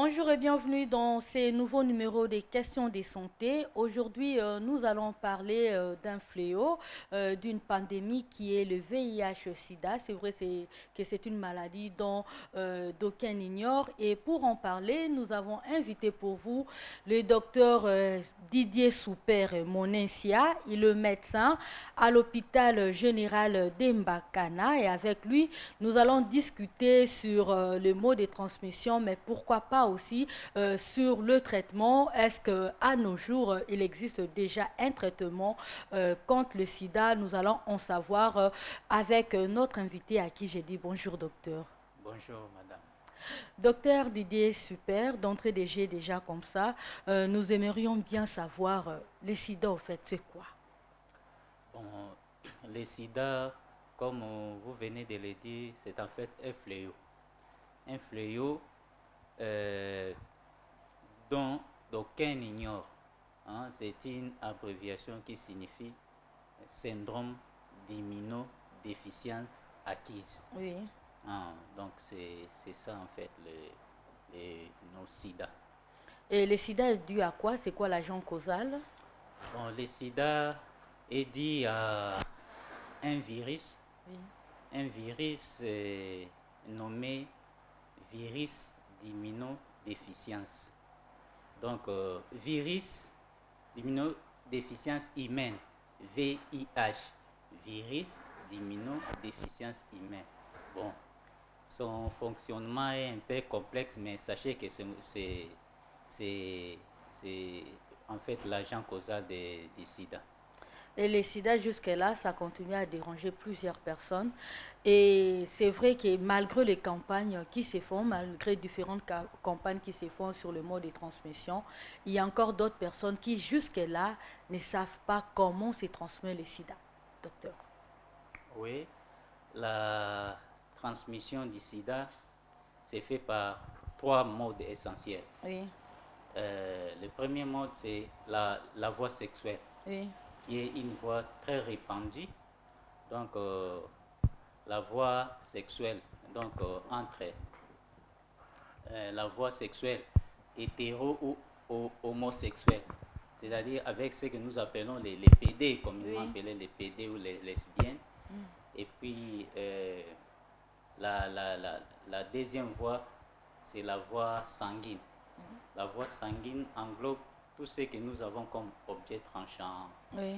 Bonjour et bienvenue dans ces nouveaux numéros des questions de santé. Aujourd'hui, nous allons parler d'un fléau, d'une pandémie qui est le VIH-Sida. C'est vrai que c'est une maladie dont d'aucuns ignorent. Et pour en parler, nous avons invité pour vous le docteur Didier Souper Monencia. Il est médecin à l'hôpital général d'Embakana. Et avec lui, nous allons discuter sur le mode de transmission, mais pourquoi pas aussi sur le traitement. Est-ce qu'à nos jours, il existe déjà un traitement contre le sida? Nous allons en savoir avec notre invité à qui j'ai dit bonjour docteur. Bonjour, madame. Docteur Didier Super, d'entrée de jeu déjà comme ça, nous aimerions bien savoir le sida au fait, c'est quoi? Bon, le sida, comme vous venez de le dire, c'est en fait un fléau. Un fléau euh, dont d'aucuns ignorent. Hein. C'est une abréviation qui signifie syndrome d'immunodéficience acquise. Oui. Hein, donc c'est ça en fait nos sida. Et le sida est dû à quoi? C'est quoi l'agent causal? Bon, le sida est dû à un virus, Oui. un virus nommé virus d'immunodéficience. Donc, virus d'immunodéficience humaine, VIH, virus d'immunodéficience humaine. Bon, son fonctionnement est un peu complexe, mais sachez que c'est en fait l'agent causal du sida. Et le sida, jusque-là, ça continue à déranger plusieurs personnes. Et c'est vrai que malgré les campagnes qui se font, malgré différentes campagnes qui se font sur le mode de transmission, il y a encore d'autres personnes qui, jusque-là, ne savent pas comment se transmet le sida. Docteur. Oui, la transmission du sida c'est fait par trois modes essentiels. Oui, Le premier mode, c'est la voie sexuelle, oui, qui est une voie très répandue. Donc, la voie sexuelle, donc entre la voie sexuelle hétéro ou homosexuelle, c'est-à-dire avec ce que nous appelons les PD, communément oui. appelés les PD ou les lesbiennes. Mm. Et puis, la, la, la, la deuxième voie, c'est la voie sanguine. La voie sanguine englobe tout ce que nous avons comme objet tranchant, Oui,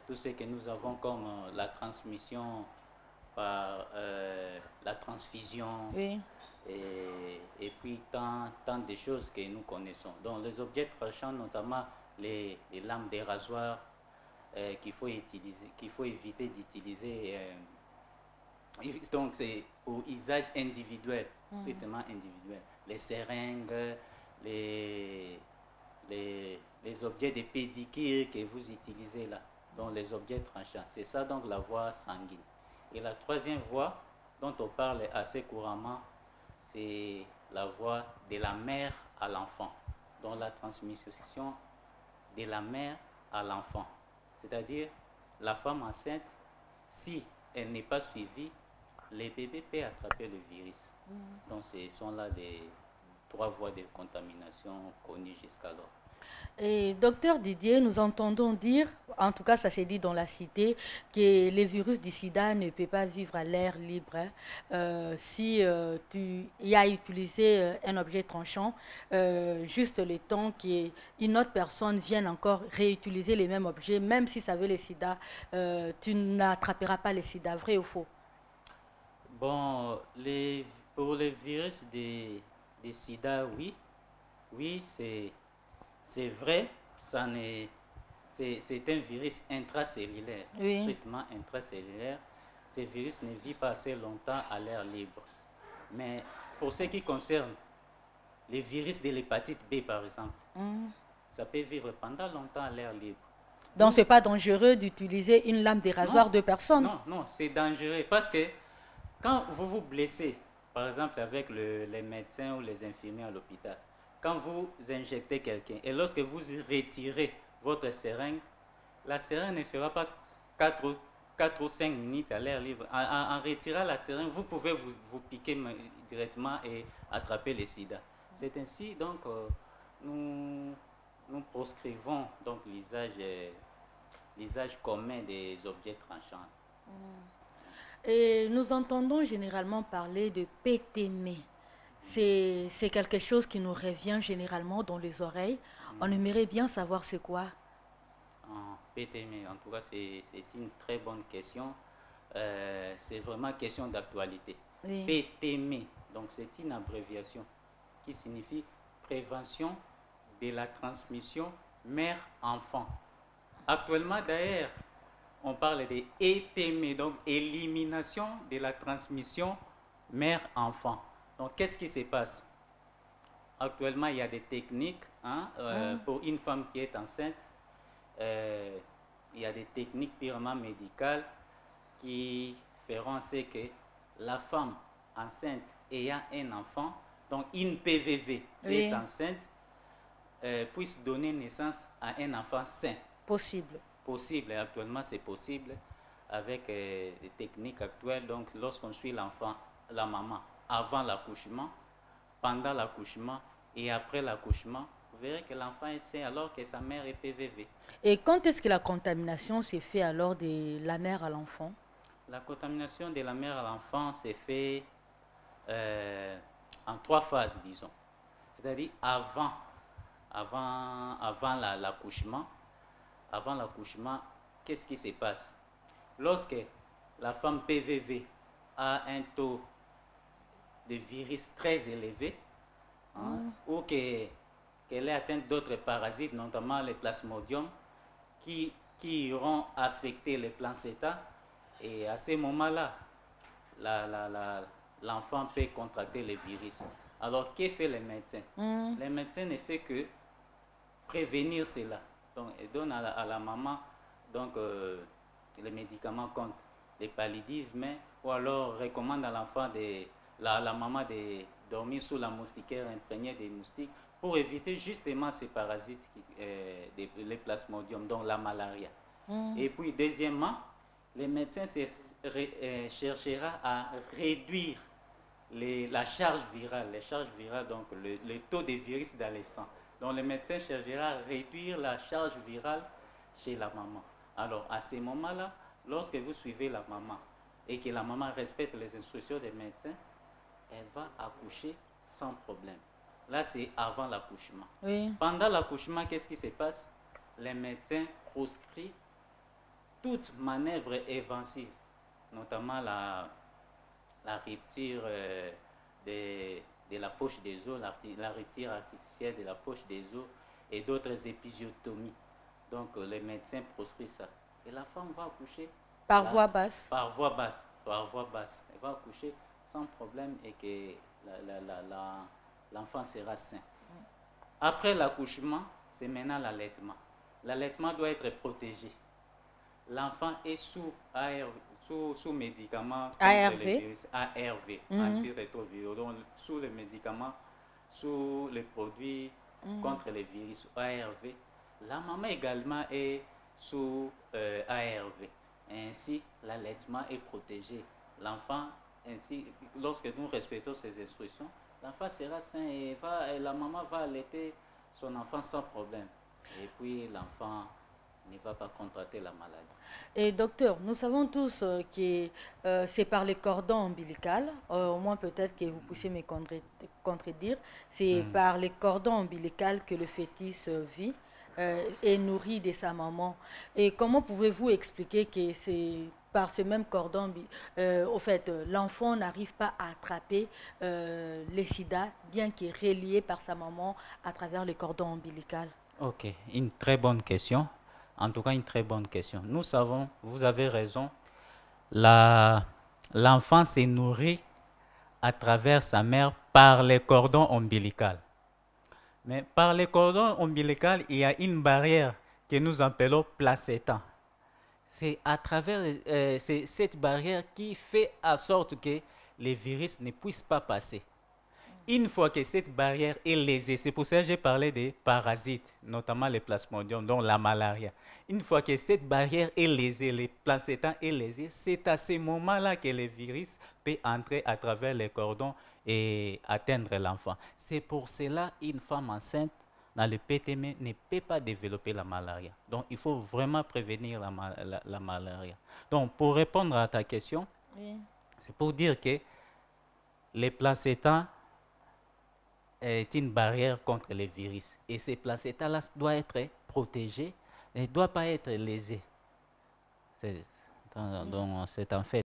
tout ce que nous avons comme la transmission par la transfusion oui. et puis tant de choses que nous connaissons. Donc les objets tranchants, notamment les lames des rasoirs qu'il faut éviter d'utiliser. Donc c'est au usage individuel, Mm. strictement individuel. Les seringues, les, les objets de pédicure que vous utilisez là, donc les objets tranchants. C'est ça donc la voie sanguine. Et la troisième voie dont on parle assez couramment, c'est la voie de la mère à l'enfant, donc la transmission de la mère à l'enfant. C'est-à-dire la femme enceinte, si elle n'est pas suivie, les bébés peuvent attraper le virus. Donc ce sont là les trois voies de contamination connues jusqu'alors. Et docteur Didier, nous entendons dire, en tout cas ça s'est dit dans la cité, que le virus du sida ne peut pas vivre à l'air libre. Hein. Si tu y as utilisé un objet tranchant, juste le temps qu'une autre personne vienne encore réutiliser les mêmes objets, même si ça veut le sida, tu n'attraperas pas le sida, vrai ou faux? Bon, pour les virus des sida, oui. Oui, c'est vrai. C'est un virus intracellulaire, Oui. strictement intracellulaire. Ce virus ne vit pas assez longtemps à l'air libre. Mais pour ce qui concerne les virus de l'hépatite B, par exemple, Mm. ça peut vivre pendant longtemps à l'air libre. Donc D'où c'est pas dangereux d'utiliser une lame de Non, rasoir de personne. non, c'est dangereux parce que quand vous vous blessez, par exemple avec les médecins ou les infirmiers à l'hôpital, quand vous injectez quelqu'un et lorsque vous retirez votre seringue, la seringue ne fera pas 4 ou, 4 ou 5 minutes à l'air libre. En retirant la seringue, vous pouvez vous piquer directement et attraper le sida. C'est ainsi, donc, nous, nous proscrivons donc l'usage commun des objets tranchants. Et nous entendons généralement parler de pétémé. C'est quelque chose qui nous revient généralement dans les oreilles. On aimerait bien savoir c'est quoi. PTM, en tout cas, c'est une très bonne question. C'est vraiment question d'actualité. Oui. PTM, donc c'est une abréviation qui signifie prévention de la transmission mère-enfant. Actuellement, d'ailleurs, on parle de ETM, donc élimination de la transmission mère-enfant. Donc, qu'est-ce qui se passe? Actuellement, il y a des techniques pour une femme qui est enceinte. Il y a des techniques purement médicales qui feront en sorte que la femme enceinte ayant un enfant, donc une PVV qui est enceinte, puisse donner naissance à un enfant sain. Possible. Possible, actuellement c'est possible avec les techniques actuelles. Donc lorsqu'on suit l'enfant, la maman, avant l'accouchement, pendant l'accouchement et après l'accouchement, vous verrez que l'enfant est sain alors que sa mère est PVV. Et quand est-ce que la contamination s'est faite alors de la mère à l'enfant? La contamination de la mère à l'enfant s'est fait en 3 phases, disons. C'est-à-dire avant l'accouchement. Avant l'accouchement, qu'est-ce qui se passe? Lorsque la femme PVV a un taux de virus très élevé, ou qu'elle est atteinte d'autres parasites, notamment les plasmodiums, qui iront affecter les placentas, et à ce moment-là, l'enfant peut contracter le virus. Alors, que fait les médecins? Les médecins ne font que prévenir cela. Donc, ils donnent à la maman donc, les médicaments contre les paludismes, ou alors recommandent à l'enfant, la maman de dormir sous la moustiquaire imprégnée des moustiques pour éviter justement ces parasites, les plasmodiums, donc la malaria. Et puis, deuxièmement, les médecins chercheront à réduire la charge virale, donc le taux de virus dans le sang. Donc les médecins chercheront à réduire la charge virale chez la maman. Alors à ce moment-là, lorsque vous suivez la maman et que la maman respecte les instructions des médecins, elle va accoucher sans problème. Là, c'est avant l'accouchement. Oui. Pendant l'accouchement, qu'est-ce qui se passe? Les médecins proscrivent toute manœuvre éventive, notamment la rupture de la poche des os, la rupture artificielle de la poche des os et d'autres épisiotomies. Donc les médecins proscrivent ça. Et la femme va accoucher par voie basse. Par voie basse. Elle va accoucher sans problème et que l'enfant sera sain. Après l'accouchement, c'est maintenant l'allaitement. L'allaitement doit être protégé. L'enfant est sous médicaments contre les virus, ARV, antirétroviraux. Donc, sous les médicaments, sous les produits contre les virus, ARV. La maman également est sous ARV. Ainsi, l'allaitement est protégé. L'enfant, ainsi, lorsque nous respectons ces instructions, l'enfant sera sain et la maman va allaiter son enfant sans problème. Et puis, l'enfant ne va pas contracter la maladie. Et docteur, nous savons tous que c'est par les cordons ombilicaux, au moins peut-être que vous puissiez me contredire, c'est par les cordons ombilicaux que le fœtus vit et nourrit de sa maman. Et comment pouvez-vous expliquer que c'est par ce même cordon, au fait, l'enfant n'arrive pas à attraper le sida, bien qu'il est relié par sa maman à travers les cordons ombilicaux? Ok, une très bonne question. En tout cas, une très bonne question. Nous savons, vous avez raison, l'enfant se nourrit à travers sa mère par les cordons ombilicaux. Mais par les cordons ombilicaux, il y a une barrière que nous appelons placenta. C'est à travers cette barrière qui fait en sorte que les virus ne puissent pas passer. Une fois que cette barrière est lésée, c'est pour ça que j'ai parlé des parasites, notamment les plasmodiums, dont la malaria. Une fois que cette barrière est lésée, les placenta est lésé, c'est à ce moment-là que le virus peut entrer à travers les cordons et atteindre l'enfant. C'est pour cela qu'une femme enceinte dans le PTM ne peut pas développer la malaria. Donc, il faut vraiment prévenir la malaria. Donc, pour répondre à ta question, Oui. c'est pour dire que les placentas est une barrière contre les virus. Et ces placentas-là doivent être protégés et ne doivent pas être lésés. Donc, c'est en fait